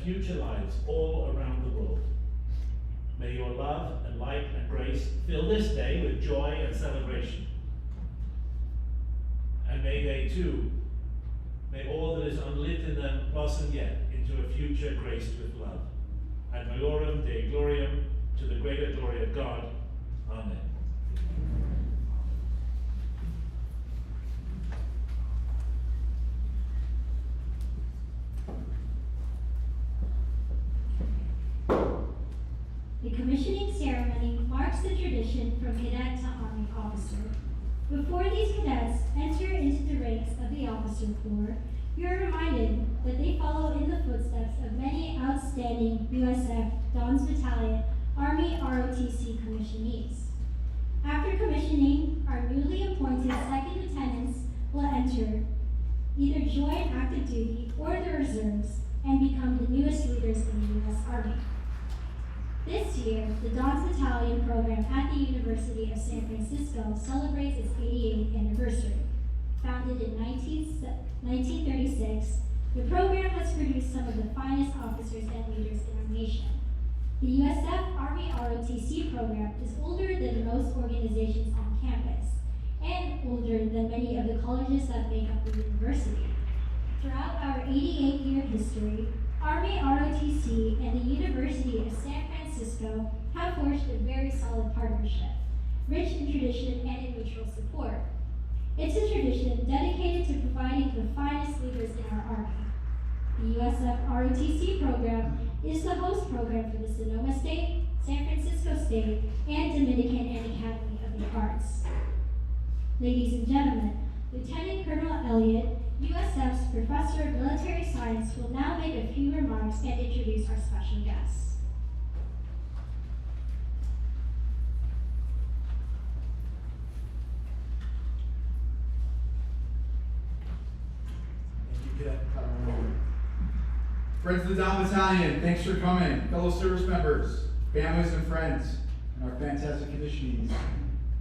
future lives all around the world. May your love and light and grace fill this day with joy and celebration. And may they too, may all that is unlived in them blossom yet into a future graced with love. Ad maiorem Dei gloriam, to the greater glory of God. Amen. The commissioning ceremony marks the tradition from cadet to Army officer. Before these cadets enter into the ranks of the officer corps, you are reminded that they follow in the footsteps of many outstanding USF Don's Battalion Army ROTC commissionees. After commissioning, our newly appointed second lieutenants will enter, either join active duty or the reserves, and become the newest leaders in the U.S. Army. This year, the Don's Battalion program at the University of San Francisco celebrates its 88th anniversary. Founded in 1936, the program has produced some of the finest officers and leaders in our nation. The USF Army ROTC program is older than most organizations on campus, and older than many of the colleges that make up the university. Throughout our 88-year history, Army ROTC and the University of San Francisco have forged a very solid partnership, rich in tradition and in mutual support. It's a tradition dedicated to providing the finest leaders in our Army. The USF ROTC program is the host program for the Sonoma State, San Francisco State, and Dominican and Academy of the Arts. Ladies and gentlemen, Lieutenant Colonel Elliott, USF's Professor of Military Science, will now make a few remarks and introduce our special guests. Friends of the Don Battalion, thanks for coming. Fellow service members, families and friends, and our fantastic commissionees.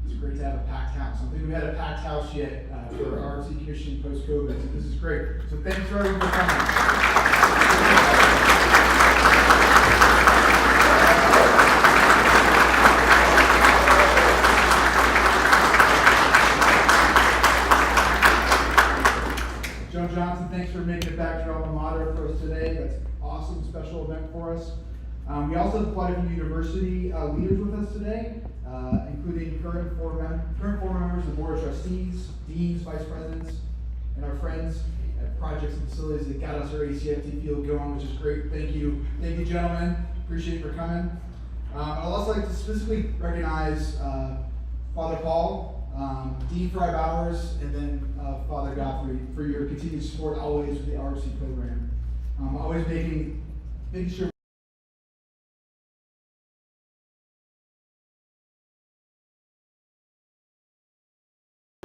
It's great to have a packed house. I don't think we've had a packed house yet for our ROTC commissioning post-COVID, so this is great. So thanks for everyone for coming. Joe Johnson, thanks for making it back to your alma mater for us today. That's an awesome special event for us. We also have quite a few university leaders with us today, including current four members of the Board of Trustees, deans, vice presidents, and our friends at projects and facilities that got us our ACFT field going, which is great. Thank you, gentlemen. Appreciate you for coming. I'd also like to specifically recognize Father Paul, Dean for 5 hours, and then Father Godfrey for your continued support always with the ROTC program. Always making sure.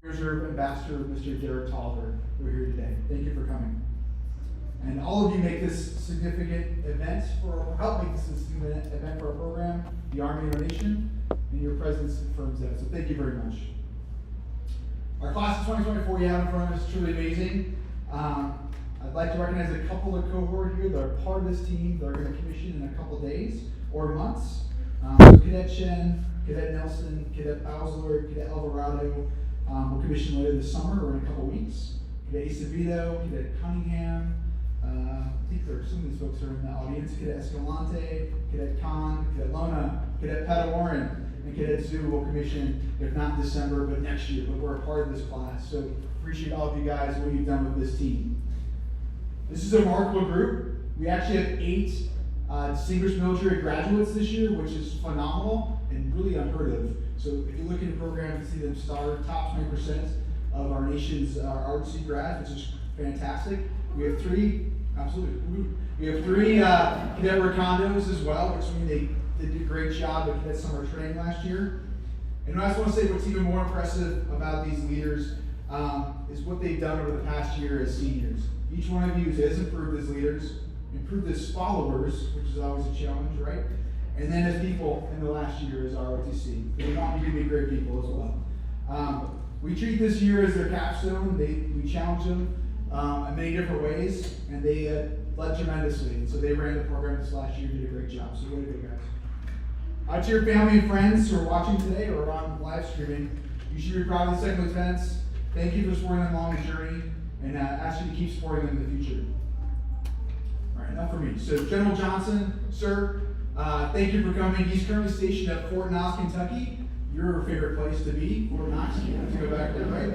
Reserve Ambassador Mr. Derek Tolliver, who are here today. Thank you for coming. And all of you make this significant event help make this a significant event for our program, the Army and our nation, and your presence confirms that. So thank you very much. Our class of 2024 you have in front of us is truly amazing. I'd like to recognize a couple of cohort here that are part of this team that are going to commission in a couple days or months. So Cadet Chen, Cadet Nelson, Cadet Bowsler, Cadet Alvarado will commission later this summer or in a couple weeks. Cadet Acevedo, Cadet Cunningham, I think there are some of these folks are in the audience. Cadet Escalante, Cadet Khan, Cadet Lona, Cadet Padawaran, and Cadet Zoo will commission, if not in December, but next year. But we're a part of this class, so appreciate all of you guys and what you've done with this team. This is a remarkable group. We actually have 8 distinguished military graduates this year, which is phenomenal and really unheard of. So if you look in the program, you can see them star top 20% of our nation's ROTC grads, which is fantastic. We have 3, absolutely. We have 3 cadet recondos as well, which means they did a great job of cadet summer training last year. And I just want to say what's even more impressive about these leaders is what they've done over the past year as seniors. Each one of you has improved as leaders, improved as followers, which is always a challenge, right? And then as people in the last year as ROTC. We want you to be great people as well. We treat this year as their capstone. We challenge them in many different ways, and they led tremendously. And so they ran the program this last year, did a great job. So way to go, guys. To your family and friends who are watching today or on live streaming, you should be proud of the second lieutenants. Thank you for supporting them along the journey, and ask you to keep supporting them in the future. All right, enough for me. So General Johnson, sir, thank you for coming. He's currently stationed at Fort Knox, Kentucky. Your favorite place to be, Fort Knox. You have to go back there, right?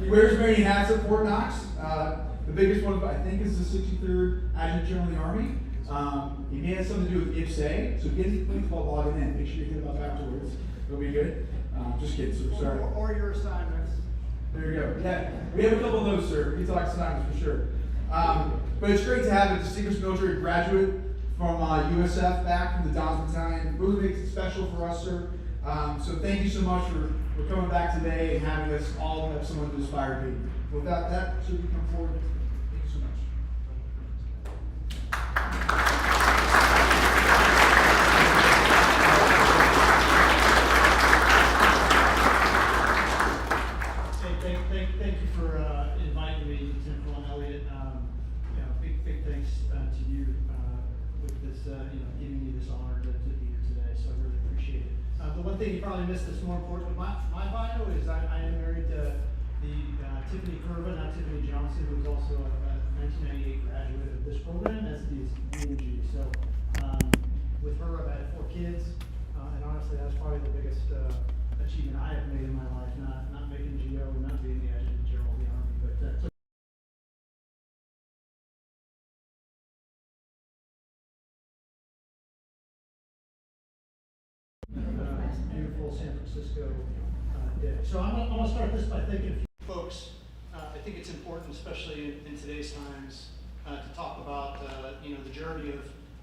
He wears many hats at Fort Knox. The biggest one, I think, is the 63rd Adjutant General of the Army. He may have something to do with IPSA, so get any things about logging in. Make sure you hit it up afterwards. It'll be good. Just kidding, sir. Sorry. Or your assignments. There you go. Yeah, we have a couple of those, sir. We talk assignments for sure. But it's great to have a distinguished military graduate from USF back from the Dons Battalion. It really makes it special for us, sir. So thank you so much for coming back today and having us all have someone to aspire to be. Without that, should we come forward? Thank you so much. Thank you for inviting me, Lieutenant Colonel Elliott. Big thanks to you with this, giving me this honor to be here today. So I really appreciate it. The one thing you probably missed that's more important with my bio is I am married to the Tiffany Curva, not Tiffany Johnson, who is also a 1998 graduate of this program, as is G. So with her, I've had 4 kids, and honestly, that's probably the biggest achievement I have made in my life. Not making GO, not being the Adjutant General of the Army, but beautiful San Francisco day. So I'm gonna start this by thanking a few folks. I think it's important, especially in today's times, to talk about the journey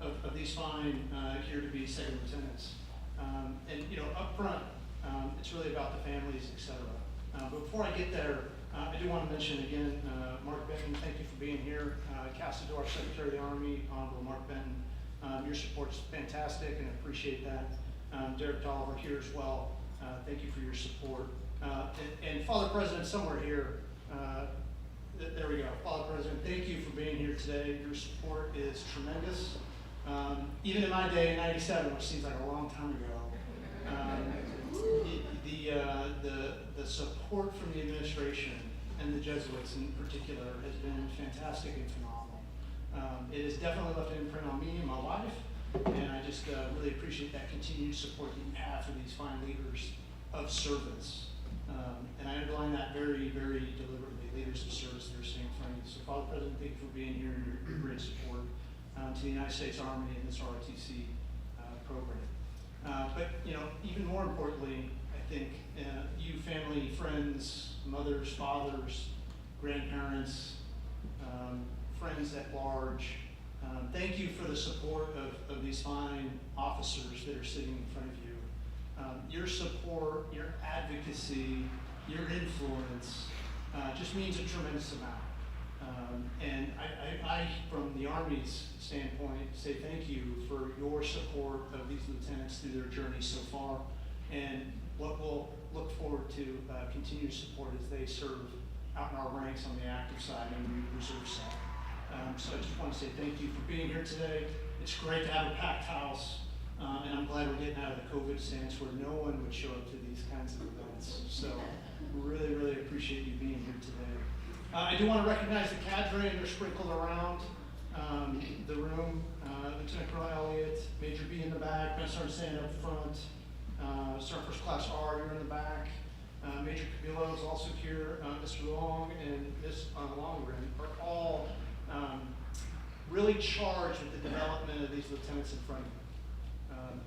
of these fine here to be second lieutenants. And up front, it's really about the families, etc. But before I get there, I do want to mention again, Mark Benton, thank you for being here. Castador, Secretary of the Army, Honorable Mark Benton, your support's fantastic, and I appreciate that. Derek Tolliver here as well. Thank you for your support. And Father President, somewhere here, there we go. Father President, thank you for being here today. Your support is tremendous. Even in my day in '97, which seems like a long time ago, the support from the administration and the Jesuits in particular has been fantastic and phenomenal. It has definitely left an imprint on me and my wife, and I just really appreciate that continued support that you have for these fine leaders of service. And I underline that very, very deliberately, leaders of service that are staying in front of you. So Father President, thank you for being here and your great support to the United States Army and this ROTC program. But even more importantly, I think you family, friends, mothers, fathers, grandparents, friends at large, thank you for the support of these fine officers that are sitting in front of you. Your support, your advocacy, your influence just means a tremendous amount. And I, from the Army's standpoint, say thank you for your support of these lieutenants through their journey so far, and what we'll look forward to continue support as they serve out in our ranks on the active side and the reserve side. So I just want to say thank you for being here today. It's great to have a packed house, and I'm glad we're getting out of the COVID stance where no one would show up to these kinds of events. So really, really appreciate you being here today. I do want to recognize the cadre, and they're sprinkled around the room. Lieutenant Colonel Elliott, Major B in the back, Ben Sergeant Sand up front, Sergeant First Class R, you're in the back. Major Cabillo is also here. Mr. Long and Ms. Longren are all really charged with the development of these lieutenants in front of you.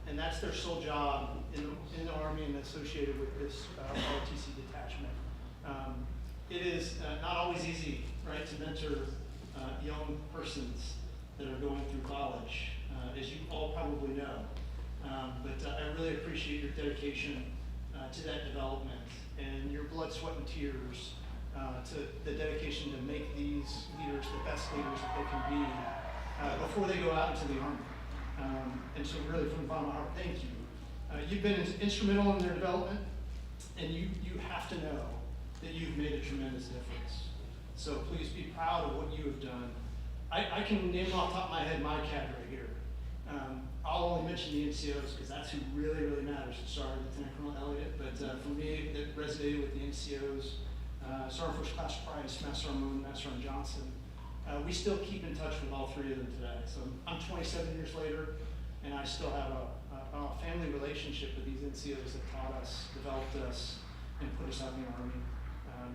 And that's their sole job in the Army and associated with this ROTC detachment. It is not always easy, right, to mentor young persons that are going through college, as you all probably know. But I really appreciate your dedication to that development and your blood, sweat, and tears to the dedication to make these leaders the best leaders that they can be before they go out into the Army. And so really from the bottom of my heart, thank you. You've been instrumental in their development, and you have to know that you've made a tremendous difference. So please be proud of what you have done. I can name off the top of my head my cadre here. I'll only mention the NCOs because that's who really, really matters. Sorry, Lieutenant Colonel Elliott, but for me, it resonated with the NCOs. Sergeant First Class Price, Master Sergeant Moon, Master Sergeant Johnson. We still keep in touch with all three of them today. So I'm 27 years later, and I still have a family relationship with these NCOs that taught us, developed us, and put us out in the Army.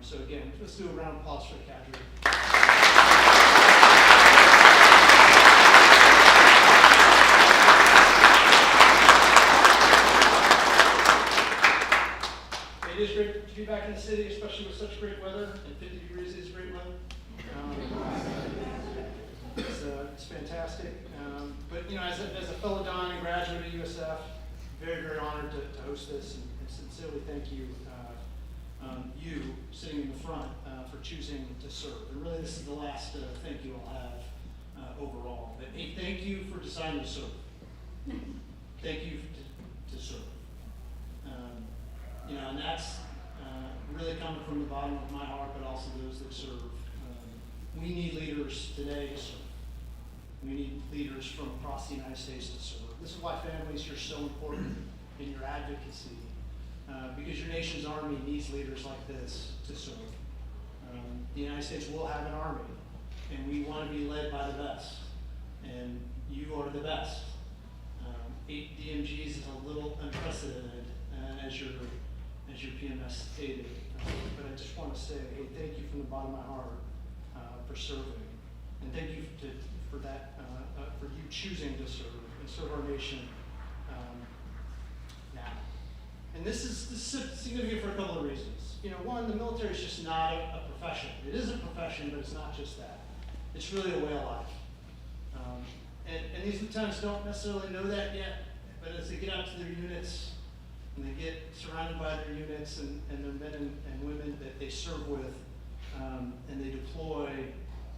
So again, let's do a round of applause for the cadre. It is great to be back in the city, especially with such great weather, and 50 degrees is great weather. It's fantastic. But as a fellow Don and graduate at USF, very, very honored to host this, and sincerely thank you, you sitting in the front, for choosing to serve. And really, this is the last thank you I'll have overall. But hey, thank you for deciding to serve. Thank you to serve. And that's really coming from the bottom of my heart, but also those that serve. We need leaders today to serve. We need leaders from across the United States to serve. This is why families are so important in your advocacy, because your nation's army needs leaders like this to serve. The United States will have an army, and we want to be led by the best, and you are the best. 8 DMGs is a little unprecedented, as your PMS stated, but I just want to say, hey, thank you from the bottom of my heart for serving, and thank you for that, for you choosing to serve and serve our nation now. And this is significant for a couple of reasons. One, the military is just not a profession. It is a profession, but it's not just that. It's really a way of life. And these lieutenants don't necessarily know that yet, but as they get out to their units and they get surrounded by their units and their men and women that they serve with, and they deploy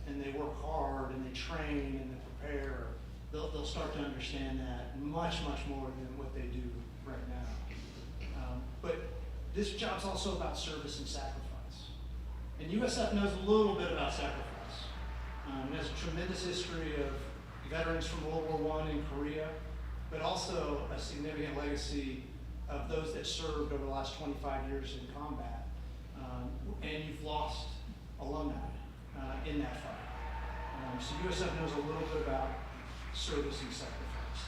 and they work hard and they train and they prepare, they'll start to understand that much, much more than what they do right now. But this job's also about service and sacrifice. And USF knows a little bit about sacrifice. It has a tremendous history of veterans from World War I in Korea, but also a significant legacy of those that served over the last 25 years in combat. And you've lost alumni in that fight. So USF knows a little bit about service and sacrifice.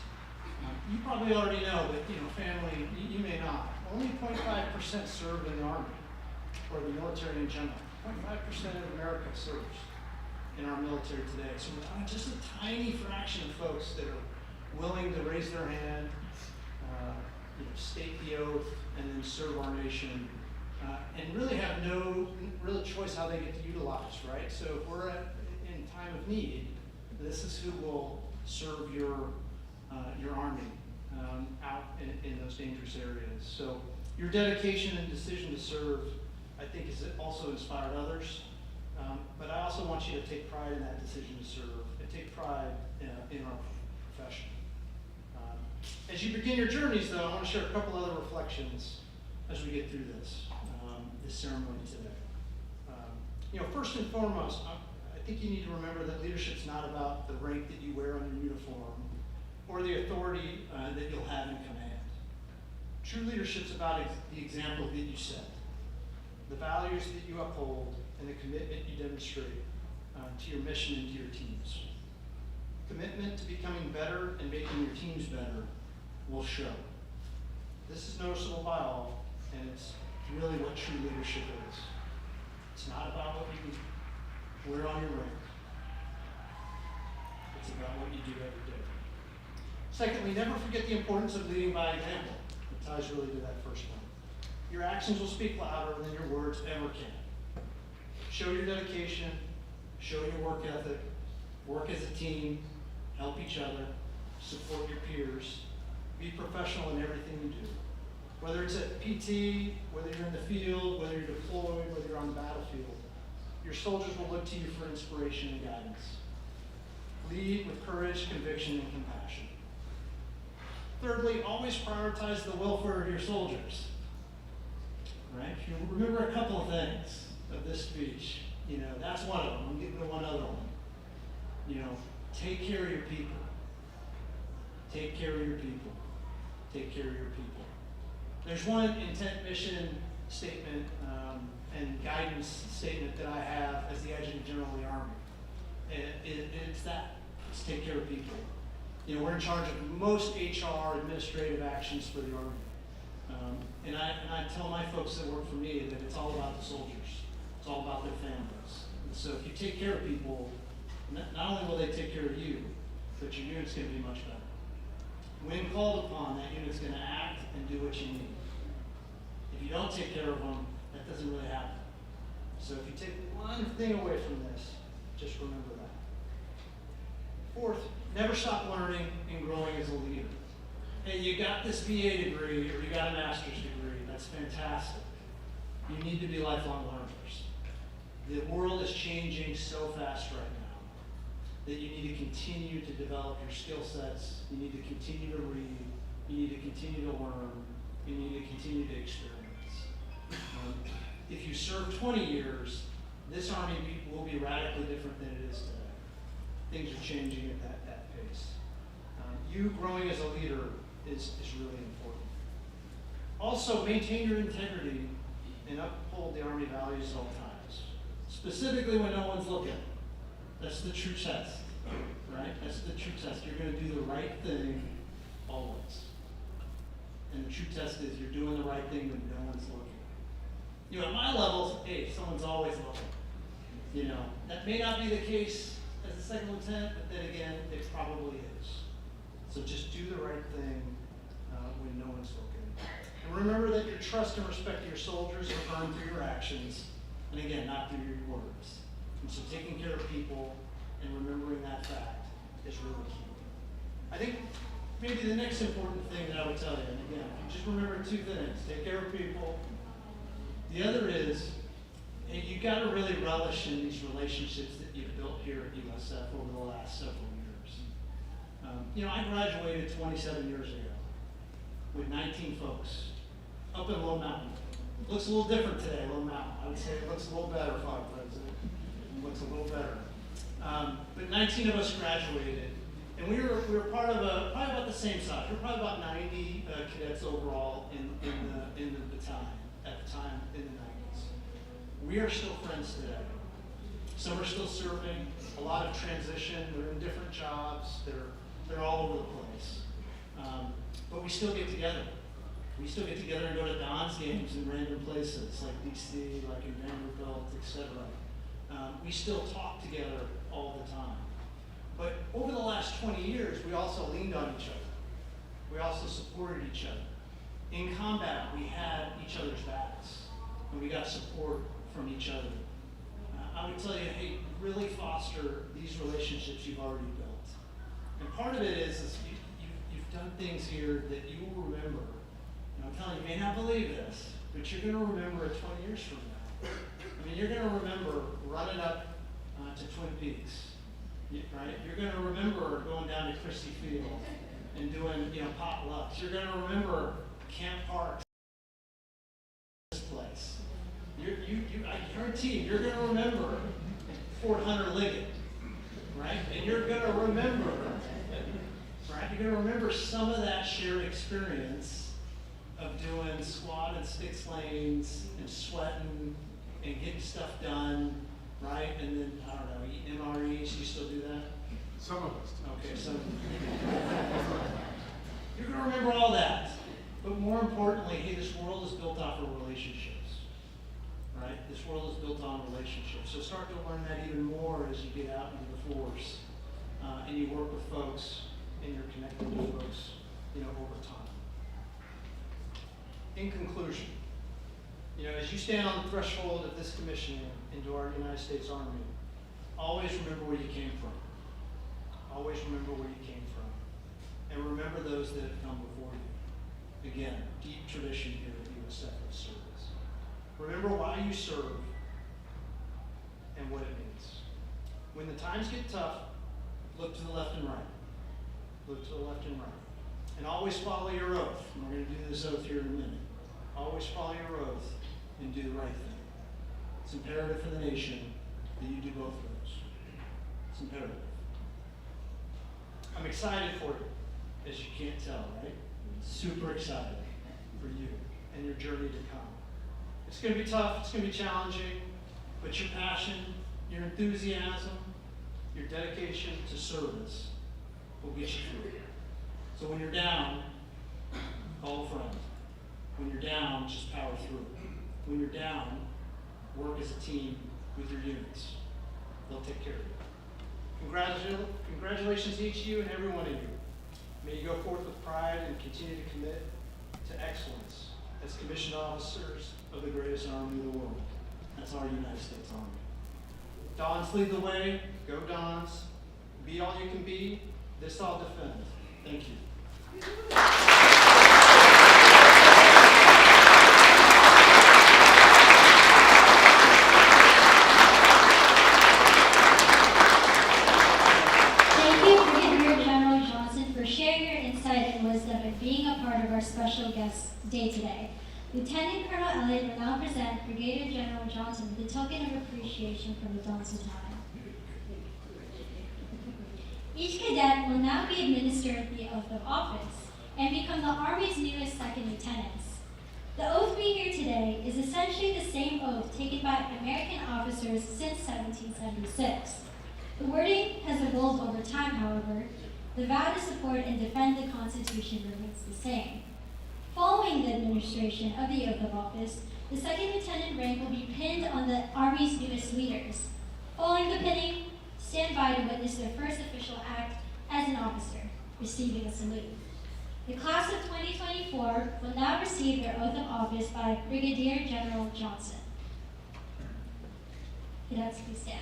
You probably already know, but family, you may not. Only 0.5% serve in the Army or the military in general. 0.5% of America serves in our military today. So we're just a tiny fraction of folks that are willing to raise their hand, state the oath, and then serve our nation, and really have no real choice how they get to utilize, right? So if we're in time of need, this is who will serve your Army out in those dangerous areas. So your dedication and decision to serve, I think, has also inspired others. But I also want you to take pride in that decision to serve and take pride in our profession. As you begin your journeys, though, I want to share a couple other reflections as we get through this ceremony today. First and foremost, I think you need to remember that leadership's not about the rank that you wear on your uniform or the authority that you'll have in command. True leadership's about the example that you set, the values that you uphold, and the commitment you demonstrate to your mission and to your teams. Commitment to becoming better and making your teams better will show. This is noticeable by all, and it's really what true leadership is. It's not about what you wear on your ring. It's about what you do every day. Secondly, never forget the importance of leading by example. It ties really to that first one. Your actions will speak louder than your words ever can. Show your dedication, show your work ethic, work as a team, help each other, support your peers, be professional in everything you do. Whether it's at PT, whether you're in the field, whether you're deployed, whether you're on the battlefield, your soldiers will look to you for inspiration and guidance. Lead with courage, conviction, and compassion. Thirdly, always prioritize the welfare of your soldiers. Right? You remember a couple of things of this speech. You know, that's one of them. I'm getting to one other one. You know, take care of your people. Take care of your people. Take care of your people. There's one intent, mission statement, and guidance statement that I have as the Adjutant General of the Army. And it's that. It's take care of people. You know, we're in charge of most HR administrative actions for the Army. And I tell my folks that work for me that it's all about the soldiers. It's all about their families. And so if you take care of people, not only will they take care of you, but your unit's going to be much better. When called upon, that unit's going to act and do what you need. If you don't take care of them, that doesn't really happen. So if you take one thing away from this, just remember that. Fourth, never stop learning and growing as a leader. Hey, you got this VA degree or you got a master's degree, that's fantastic. You need to be lifelong learners. The world is changing so fast right now that you need to continue to develop your skill sets, you need to continue to read, you need to continue to learn, you need to continue to experience. If you serve 20 years, this Army will be radically different than it is today. Things are changing at that pace. You growing as a leader is really important. Also, maintain your integrity and uphold the Army values at all times. Specifically when no one's looking. That's the true test, right? That's the true test. You're going to do the right thing always. And the true test is you're doing the right thing when no one's looking. You know, at my levels, hey, someone's always looking. You know, that may not be the case as a second lieutenant, but then again, it probably is. So just do the right thing when no one's looking. And remember that your trust and respect to your soldiers are earned through your actions, and again, not through your words. And so taking care of people and remembering that fact is really key. I think maybe the next important thing that I would tell you, and again, if you just remember two things, take care of people. The other is, you got to really relish in these relationships that you've built here at USF over the last several years. You know, I graduated 27 years ago with 19 folks up in Lone Mountain. It looks a little different today, Lone Mountain. I would say it looks a little better, Father President. It looks a little better. But 19 of us graduated, and we were part of probably about the same size. We were probably about 90 cadets overall in the battalion at the time in the 90s. We are still friends today. Some are still serving, a lot of transition, they're in different jobs, they're all over the place. But we still get together. We still get together and go to Don's games in random places, like DC, like in Vanderbilt, etc. We still talk together all the time. But over the last 20 years, we also leaned on each other. We also supported each other. In combat, we had each other's backs, and we got support from each other. I would tell you, hey, really foster these relationships you've already built. And part of it is you've done things here that you will remember. And I'm telling you, you may not believe this, but you're going to remember it 20 years from now. I mean, you're going to remember running up to Twin Peaks, right? You're going to remember going down to Christie Field and doing, potlucks. You're going to remember Camp Park, this place. I guarantee you're going to remember Fort Hunter Liggett, right? And you're going to remember, right? You're going to remember some of that shared experience of doing squad and six lanes and sweating and getting stuff done, right? And then, I don't know, eating MREs. You still do that? Some of us do. Okay, so you're going to remember all that. But more importantly, hey, this world is built off of relationships, right? This world is built on relationships. So start to learn that even more as you get out into the force and you work with folks and you're connected to folks, over time. In conclusion, as you stand on the threshold of this commissioning into our United States Army, always remember where you came from. Always remember where you came from. And remember those that have come before you. Again, deep tradition here at USF of service. Remember why you serve and what it means. When the times get tough, look to the left and right. Look to the left and right. And always follow your oath. And we're going to do this oath here in a minute. Always follow your oath and do the right thing. It's imperative for the nation, that you do both of those. It's imperative. I'm excited for you, as you can't tell, right? Super excited for you and your journey to come. It's going to be tough, it's going to be challenging, but your passion, your enthusiasm, your dedication to service will get you through. So when you're down, call a friend. When you're down, just power through. When you're down, work as a team with your units. They'll take care of you. Congratulations to each of you and every one of you. May you go forth with pride and continue to commit to excellence as commissioned officers of the greatest army in the world. That's our United States Army. Dons lead the way. Go Dons. Be all you can be. This I'll defend. Thank you. Thank you, Brigadier General Johnson, for sharing your insight and wisdom and being a part of our special guest day today. Lieutenant Colonel Elliott will now present Brigadier General Johnson with a token of appreciation from the Dons Battalion. Each cadet will now be administered the oath of office and become the Army's newest second lieutenants. The oath we hear today is essentially the same oath taken by American officers since 1776. The wording has evolved over time, however. The vow to support and defend the Constitution remains the same. Following the administration of the oath of office, the second lieutenant rank will be pinned on the Army's newest leaders. Following the pinning, stand by to witness their first official act as an officer, receiving a salute. The class of 2024 will now receive their oath of office by Brigadier General Johnson. Cadets, please stand.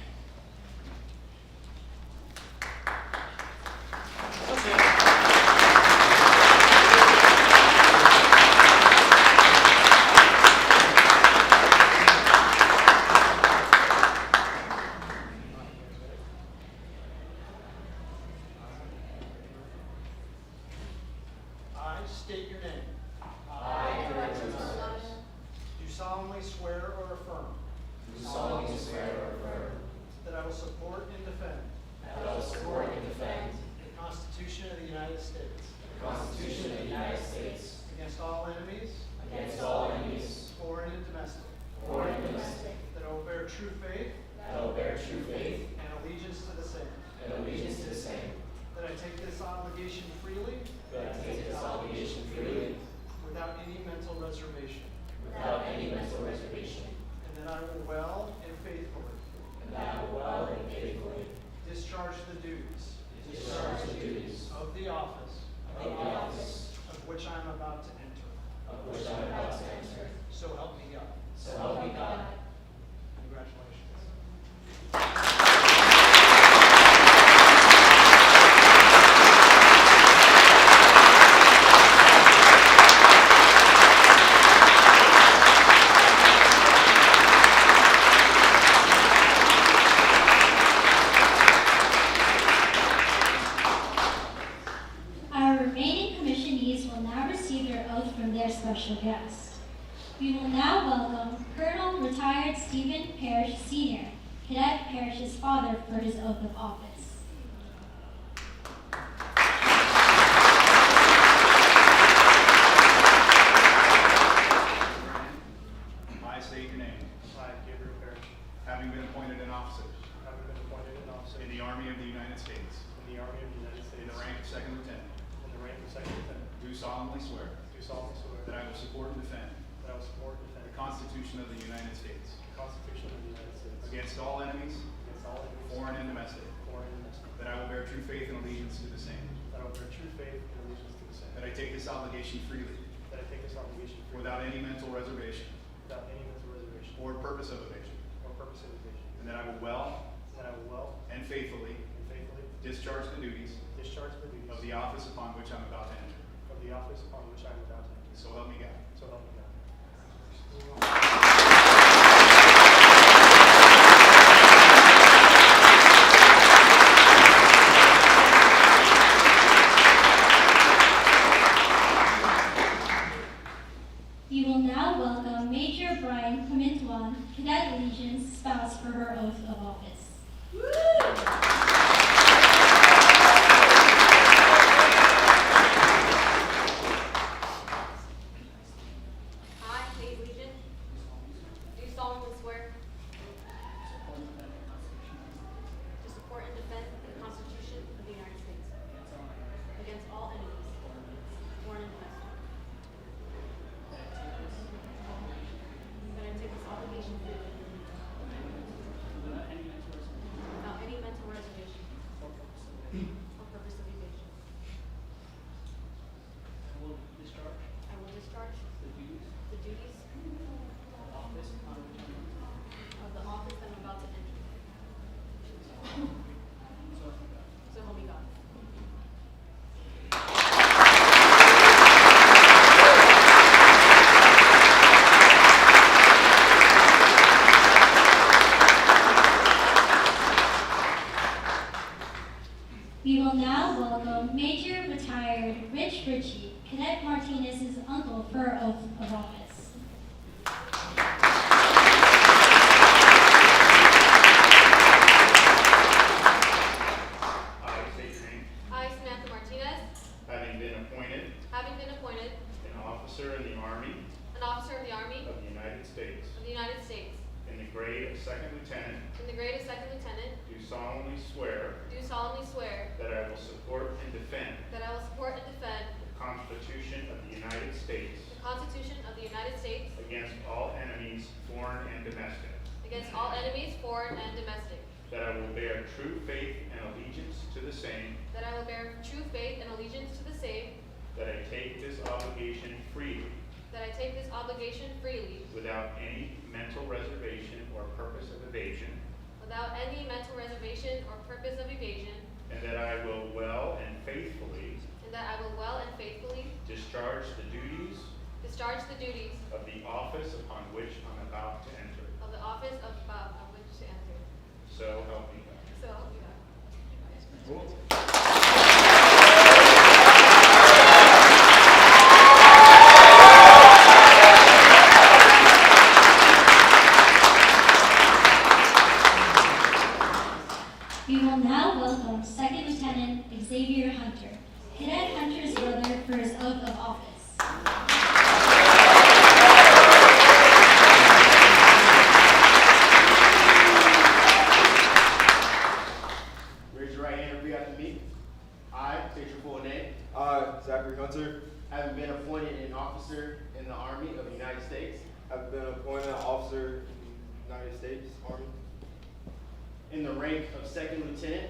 I state your name. I, Do solemnly swear or affirm do solemnly swear or affirm that I will support and defend that I will support and defend the Constitution of the United States the Constitution of the United States against all enemies, against all enemies, foreign and domestic, foreign and domestic, that I will bear true faith that I will bear true faith and allegiance to the same, and allegiance to the same, that I take this obligation freely that I take this obligation freely without any mental reservation, without any mental reservation, and that I will well and faithfully and that I will well and faithfully discharge the duties discharge the duties of the office of the office of which I am about to enter. of which I am about to enter. So help me God. So help me God. Congratulations. Our remaining commissionees will now receive their oath from their special guest. We will now welcome Colonel Retired Stephen Parrish Sr., Cadet Parrish's father, for his oath of office. I state your name, I, Gabriel Parrish, having been appointed an officer having been appointed an officer in the Army of the United States, in the Army of the United States, in the rank of second lieutenant, in the rank of second lieutenant, do solemnly swear do solemnly swear that I will support and defend that I will support and defend the Constitution of the United States the Constitution of the United States against all enemies, against all enemies, foreign and domestic, foreign and domestic, that I will bear true faith and allegiance to the same, that I will bear true faith and allegiance to the same, that I take this obligation freely that I take this obligation freely without any mental reservation without any mental reservation or purpose of evasion, or purpose of evasion, and that I will well that I will well and faithfully and faithfully discharge the duties discharge the duties of the office upon which I'm about to enter. of the office upon which I am about to enter. So help me God. So help me God. We will now welcome Major Brian Clementwan, Cadet Legion's spouse, for her oath of office. or purpose of evasion. I will discharge I will discharge the duties the duties of office upon which I am of the office I'm about to enter. so help me God. So help me God. We will now welcome Major Retired Rich Ritchie, Cadet Martinez's uncle, for oath of office. I state your name. I, Samantha Martinez, Having been appointed having been appointed an officer in the Army an officer of the Army of the United States of the United States in the grade of second lieutenant, in the grade of second lieutenant, do solemnly swear do solemnly swear that I will support and defend that I will support and defend the Constitution of the United States the Constitution of the United States against all enemies, foreign and domestic, against all enemies, foreign and domestic, that I will bear true faith and allegiance to the same, that I will bear true faith and allegiance to the same, that I take this obligation freely that I take this obligation freely without any mental reservation or purpose of evasion, without any mental reservation or purpose of evasion, and that I will well and faithfully and that I will well and faithfully discharge the duties discharge the duties of the office upon which I'm about to enter. of the office of which to enter. So help me God. So help me God. We will now welcome Second Lieutenant Xavier Hunter, Cadet Hunter's brother, for his oath of office. Raise your right hand and repeat after me. I state your full name. I, Zachary Hunter, Having been appointed an officer in the Army of the United States have been appointed an officer in the United States Army in the rank of second lieutenant,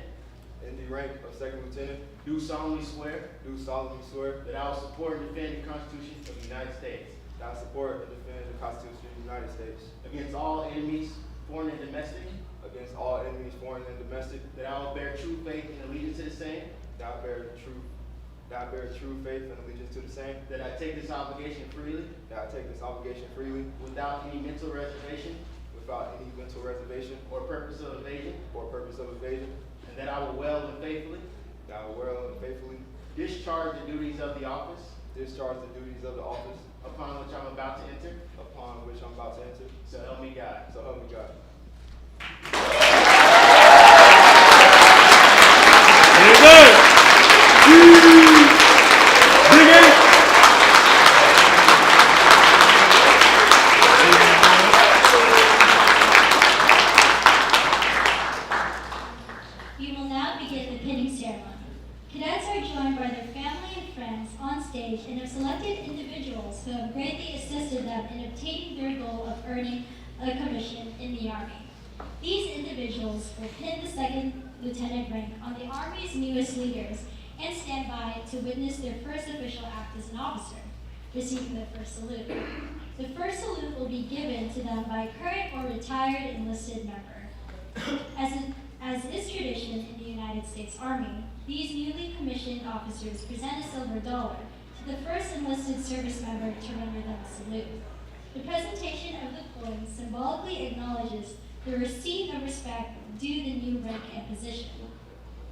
in the rank of second lieutenant, do solemnly swear do solemnly swear that I will support and defend the Constitution of the United States that I support and defend the Constitution of the United States against all enemies, foreign and domestic, against all enemies, foreign and domestic, that I will bear true faith and allegiance to the same, that I bear true faith and allegiance to the same, that I take this obligation freely that I take this obligation freely without any mental reservation without any mental reservation or purpose of evasion, or purpose of evasion, and that I will well and faithfully that I will well and faithfully discharge the duties of the office discharge the duties of the office upon which I'm about to enter. upon which I'm about to enter. So help me God. So help me God. Very good. Big it. We will now begin the pinning ceremony. Cadets are joined by their family and friends on stage and have selected individuals who have greatly assisted them in obtaining their goal of earning a commission in the Army. These individuals will pin the second lieutenant rank on the Army's newest leaders and stand by to witness their first official act as an officer, receiving the first salute. The first salute will be given to them by a current or retired enlisted member. As is tradition in the United States Army, these newly commissioned officers present a silver dollar to the first enlisted service member to render them a salute. The presentation of the coin symbolically acknowledges the receipt of respect due the new rank and position.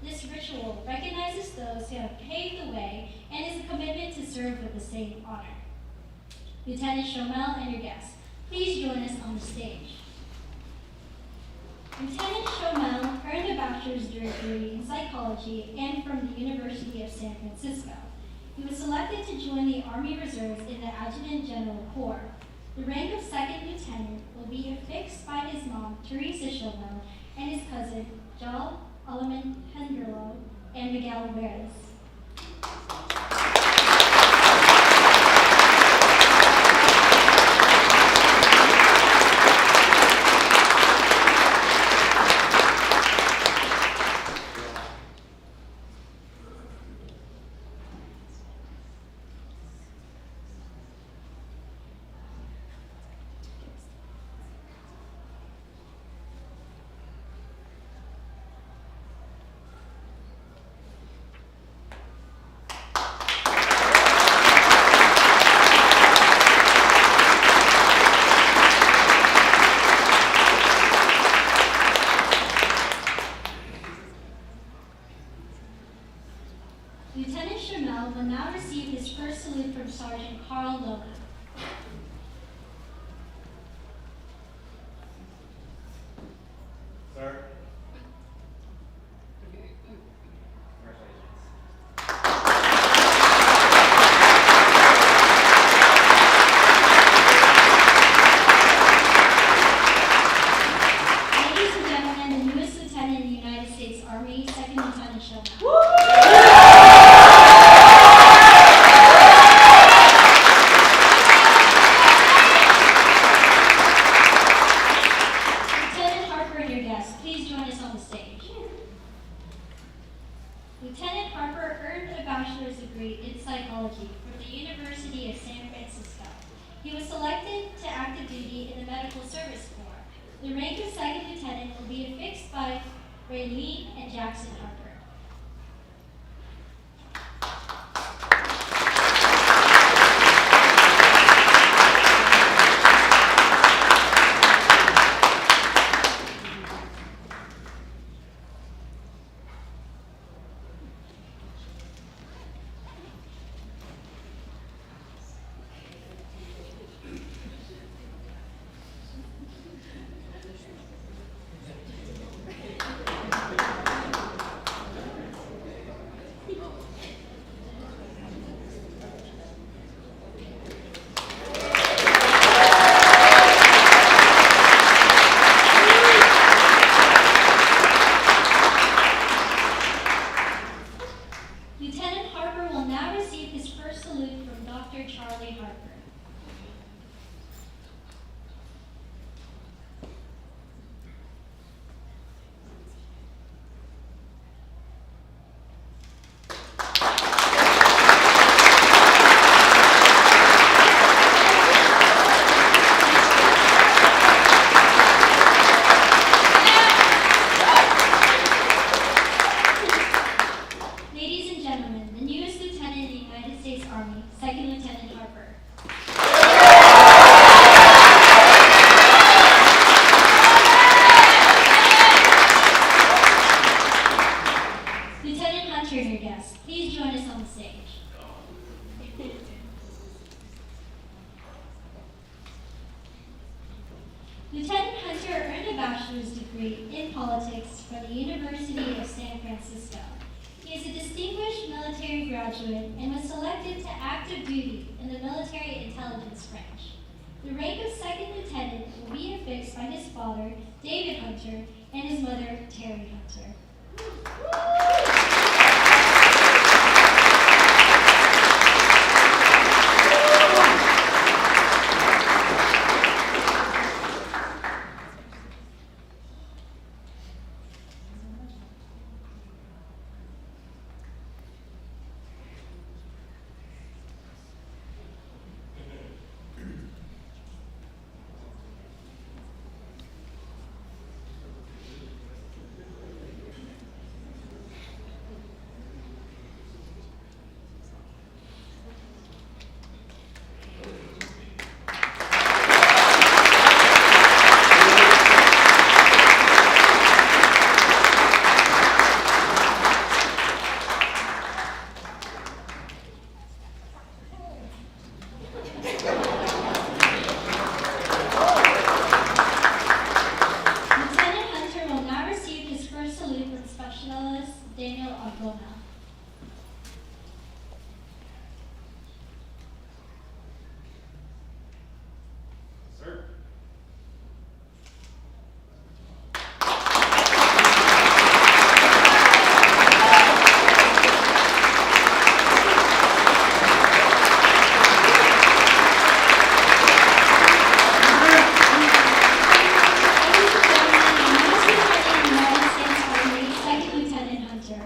This ritual recognizes those who have paved the way and is a commitment to serve with the same honor. Lieutenant Chomel and your guests, please join us on the stage. Lieutenant Chomel earned a bachelor's degree in psychology and from the University of San Francisco. He was selected to join the Army Reserves in the Adjutant General Corps. The rank of second lieutenant will be affixed by his mom, Teresa Chomel, and his cousin, Joel Alleman Henderlo and Miguel Veras. Lieutenant Shamel will now receive his first salute from Sergeant Carl Lona. Sir. Ladies and gentlemen, the newest lieutenant in the United States Army, Second Lieutenant Shamel. Lieutenant Harper and your guests, please join us on the stage. Lieutenant Harper earned a bachelor's degree in psychology from the University of San Francisco. He was selected to active duty in the Medical Service Corps. The rank of second lieutenant will be affixed by Raylene and Jackson Harper. Lieutenant Harper will now receive his first salute from Dr. Charlie Harper. Ladies and gentlemen, the newest lieutenant in the United States Army, Second Lieutenant Harper. Lieutenant Hunter and your guests, please join us on the stage. Lieutenant Hunter earned a bachelor's degree in politics from the University of San Francisco. He is a distinguished military graduate and was selected to active duty in the military intelligence branch. The rank of second lieutenant will be affixed by his father, David Hunter, and his mother, Terry Hunter. Lieutenant Hunter will now receive his first salute from Specialist Daniel Argona. Sir. Ladies and gentlemen, the newest lieutenant in the United States Army, Second Lieutenant Hunter.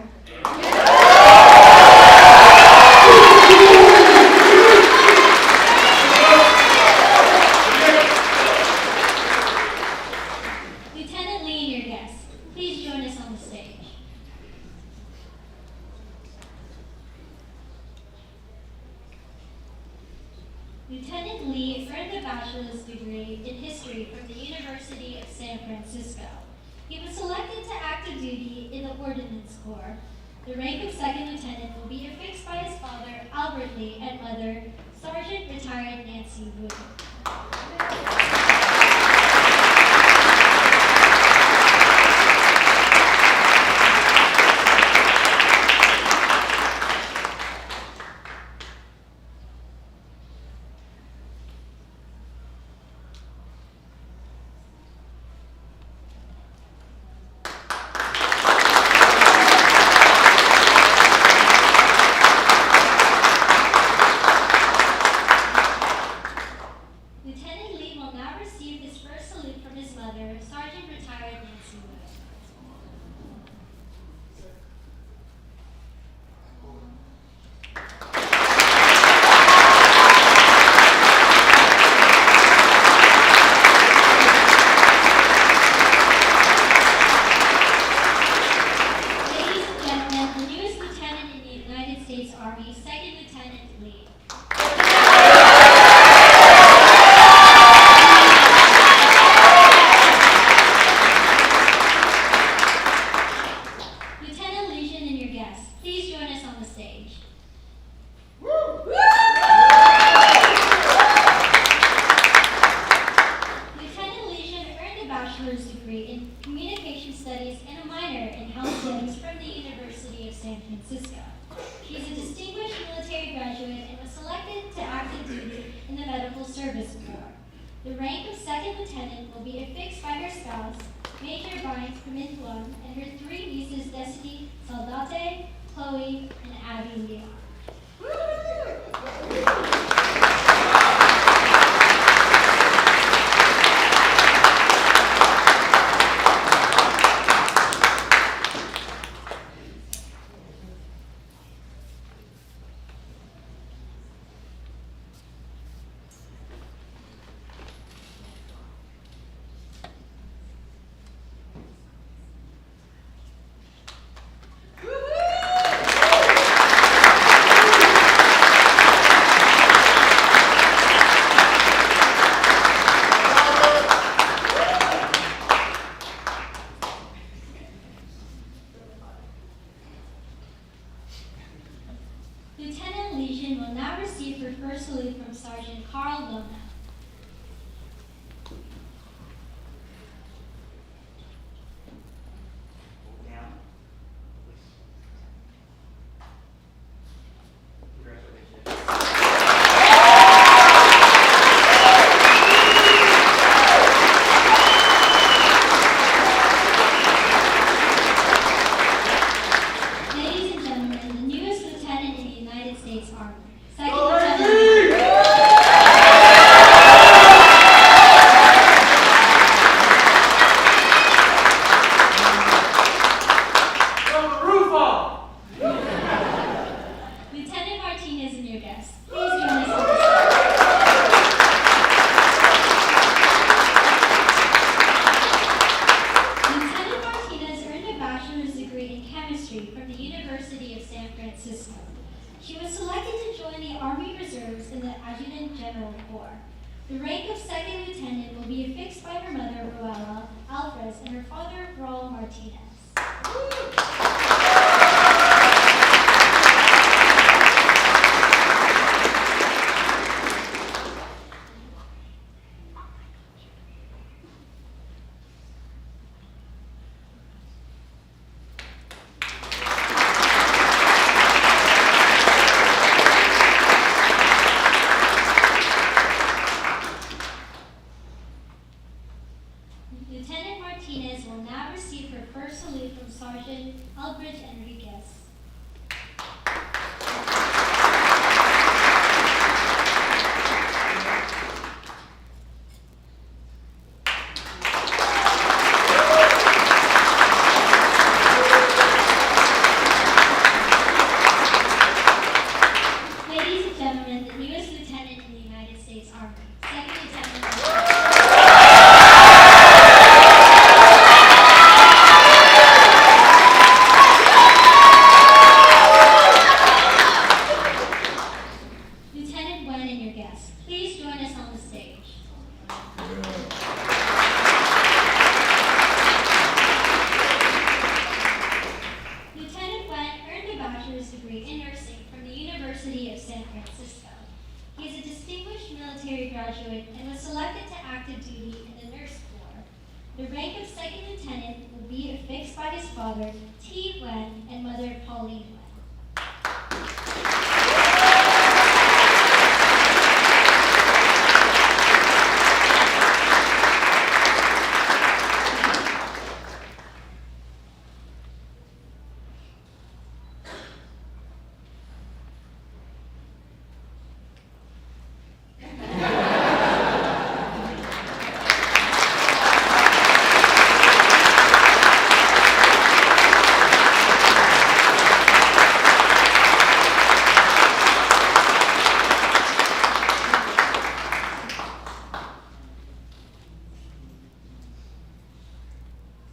Lieutenant Lee and your guests, please join us on the stage. Lieutenant Lee earned a bachelor's degree in history from the University of San Francisco. He was selected to active duty in the Ordnance Corps. The rank of second lieutenant will be affixed by his father, Albert Lee, and mother, Sergeant Retired Nancy Wu. Lieutenant Lee will now receive his first salute from his mother, Sergeant Retired Nancy Wu. Ladies and gentlemen, the newest lieutenant in the United States Army, Second Lieutenant Lee. Lieutenant Legion and your guests, please join us on the stage. Lieutenant Legion earned a bachelor's degree in communication studies and a minor in health studies from the University of San Francisco. She is a distinguished military graduate and was selected to active duty in the Medical Service Corps. The rank of second lieutenant will be affixed by her spouse, Major Barnes Permintuan, and her three nieces, Destiny, Saldate, Chloe, and Abby Leon. Lieutenant Legion will now receive her first salute from Sergeant Carl Lona. Down. Congratulations. Ladies and gentlemen, the newest lieutenant in the United States Army, Second Lieutenant. Lieutenant Martinez and your guests, please join us on the stage. Lieutenant Martinez earned a bachelor's degree in chemistry from the University of San Francisco. She was selected to join the Army Reserves in the Adjutant General Corps. The rank of second lieutenant will be affixed by her mother, Ruella Alvarez, and her father, Raul Martinez. Lieutenant Martinez will now receive her first salute from Sergeant He is a distinguished military graduate and was selected to active duty in the Nurse Corps. The rank of second lieutenant will be affixed by his father, T. Wen, and mother, Pauline Wen.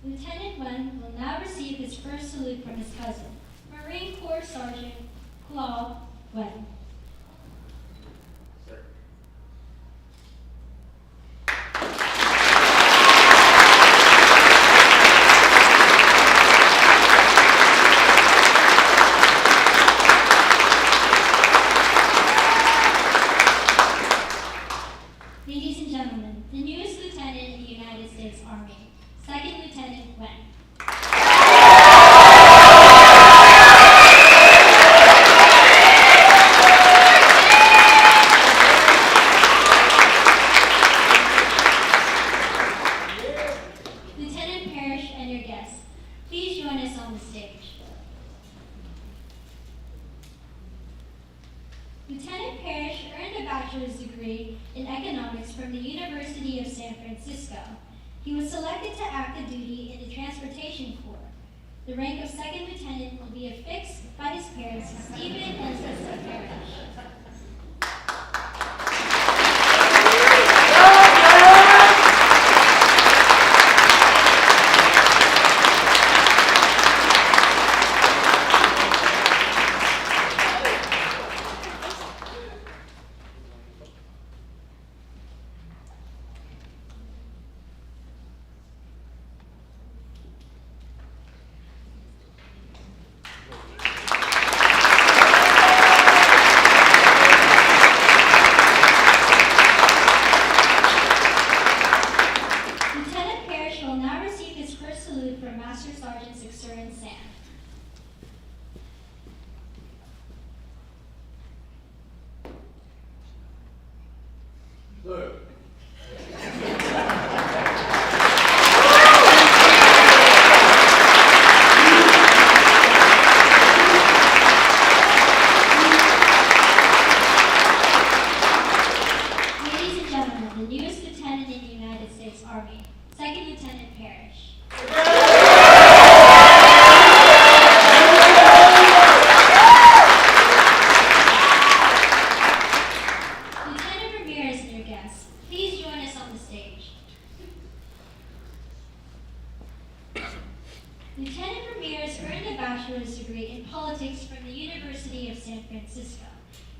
Lieutenant Wen will now receive his first salute from his cousin, Marine Corps Sergeant Claude Wen. Sir. Ladies and gentlemen, the newest lieutenant in the United States Army, Second Lieutenant Wen. Lieutenant Parrish and your guests, please join us on the stage. Lieutenant Parrish earned a bachelor's degree in economics from the University of San Francisco. He was selected to active duty in the Transportation Corps. The rank of second lieutenant will be affixed by his parents, Stephen and Cecily Parrish. Lieutenant Parrish will now receive his first salute from Master Sergeant Sixturin Sam. Look. Ladies and gentlemen, the newest lieutenant in the United States Army, Second Lieutenant Parrish. Lieutenant Ramirez and your guests, please join us on the stage. Lieutenant Ramirez earned a bachelor's degree in politics from the University of San Francisco.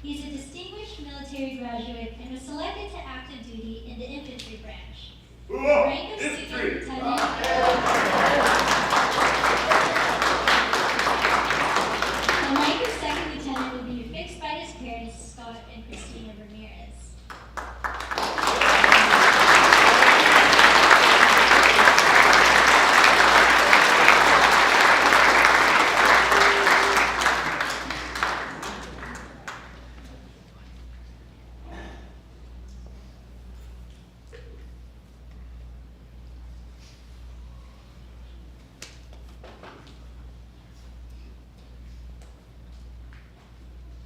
He is a distinguished military graduate and was selected to active duty in the infantry branch. The rank of second lieutenant. The rank of second lieutenant will be affixed by his parents, Scott and Christina Ramirez.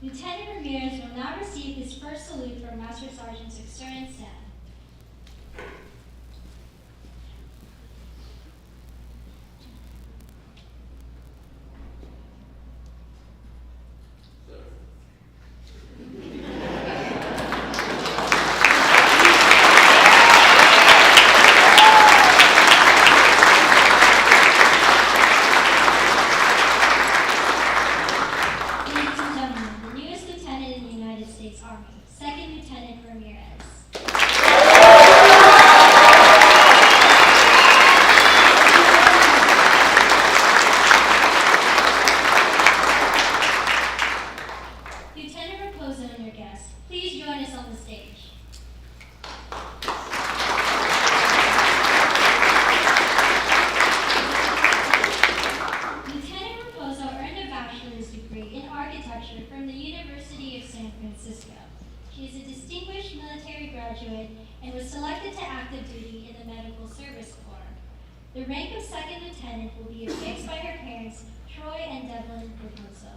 Lieutenant Ramirez will now receive his first salute from Master Sergeant Sixturin Sam. Ladies and gentlemen, the newest lieutenant in the United States Army, Second Lieutenant Ramirez. stage. Lieutenant Raposo earned a bachelor's degree in architecture from the University of San Francisco. She is a distinguished military graduate and was selected to active duty in the Medical Service Corps. The rank of second lieutenant will be affixed by her parents, Troy and Devlin Raposo.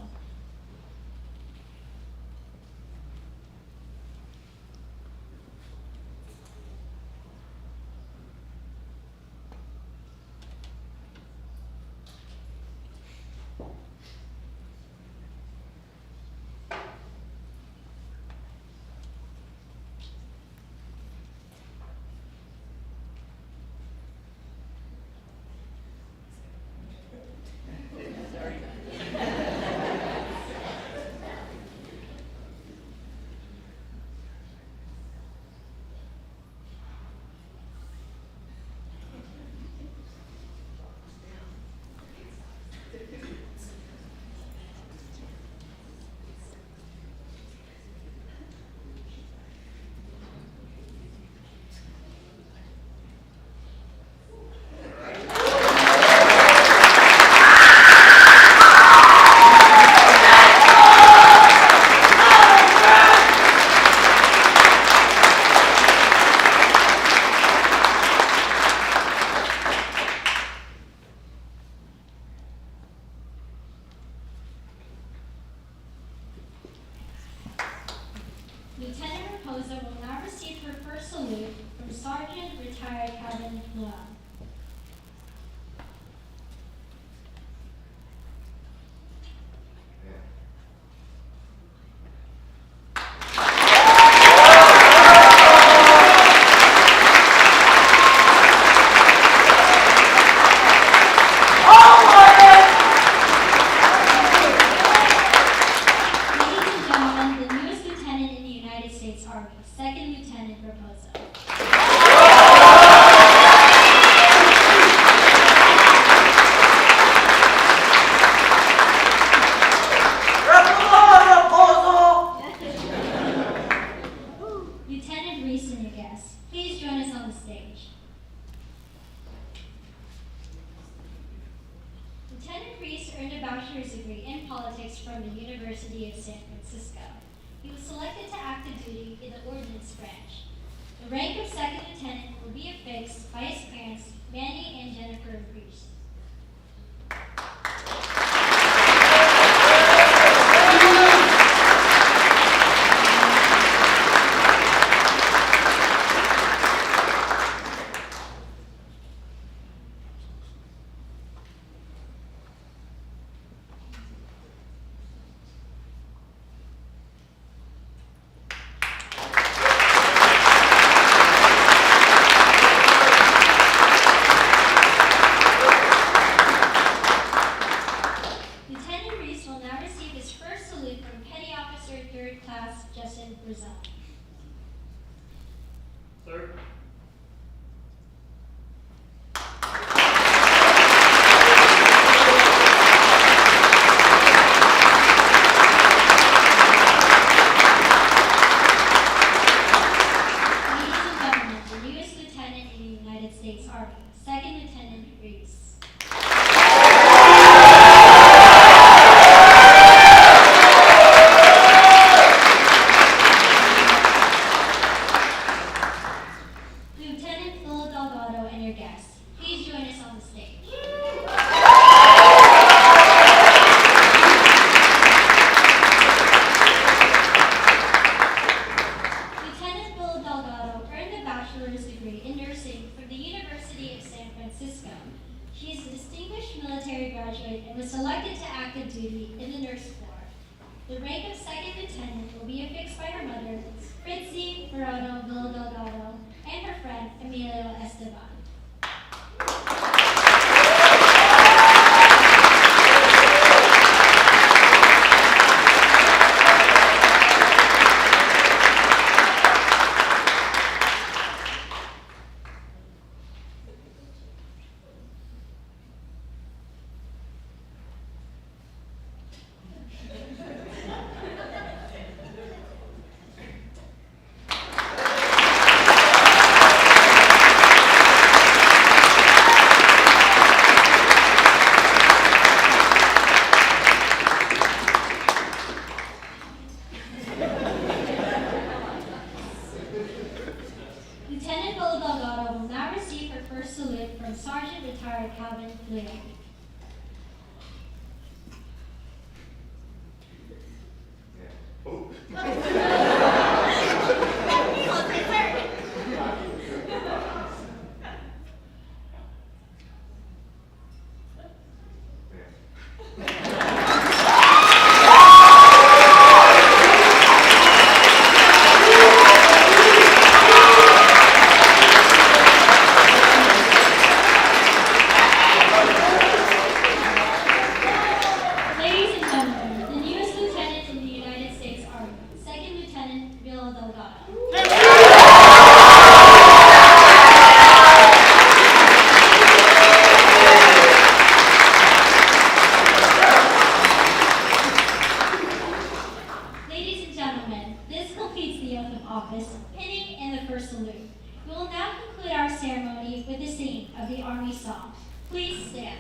Lieutenant Raposo will now receive her first salute from Sergeant Retired Kevin Lua. Ladies and gentlemen, the newest lieutenant in the United States Army, Second Lieutenant Raposo. Lieutenant Reese and your guests, please join us on the stage. Lieutenant Reese earned a bachelor's degree in politics from the University of San Francisco. He was selected to active duty in the Ordnance Branch. The rank of second lieutenant will be affixed by his parents, Manny and Jennifer Reese. Lieutenant Reese will now receive his first salute from Petty Officer 3rd Class Justin Brazil. Sir. Ladies and gentlemen, the newest lieutenant in the United States Army, Second Lieutenant Reese. Lieutenant Phil Delgado and your guests, please join us on the stage. Lieutenant Phil Delgado earned a bachelor's degree in nursing from the University of San Francisco. She is a distinguished military graduate and was selected to active duty in the Nurse Corps. The rank of second lieutenant will be affixed by her mother, Fritzi Verano Vil Delgado, and her friend, Emilio Esteban. song. Please stand.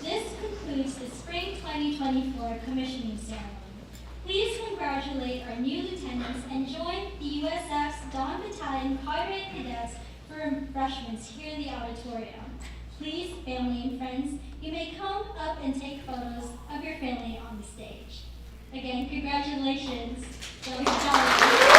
This concludes the Spring 2024 commissioning ceremony. Please congratulate our new lieutenants and join the USF's Dawn Battalion Cadre Cadets for refreshments here in the auditorium. Please, family and friends, you may come up and take photos of your family on the stage. Again, congratulations, Dawn Battalion.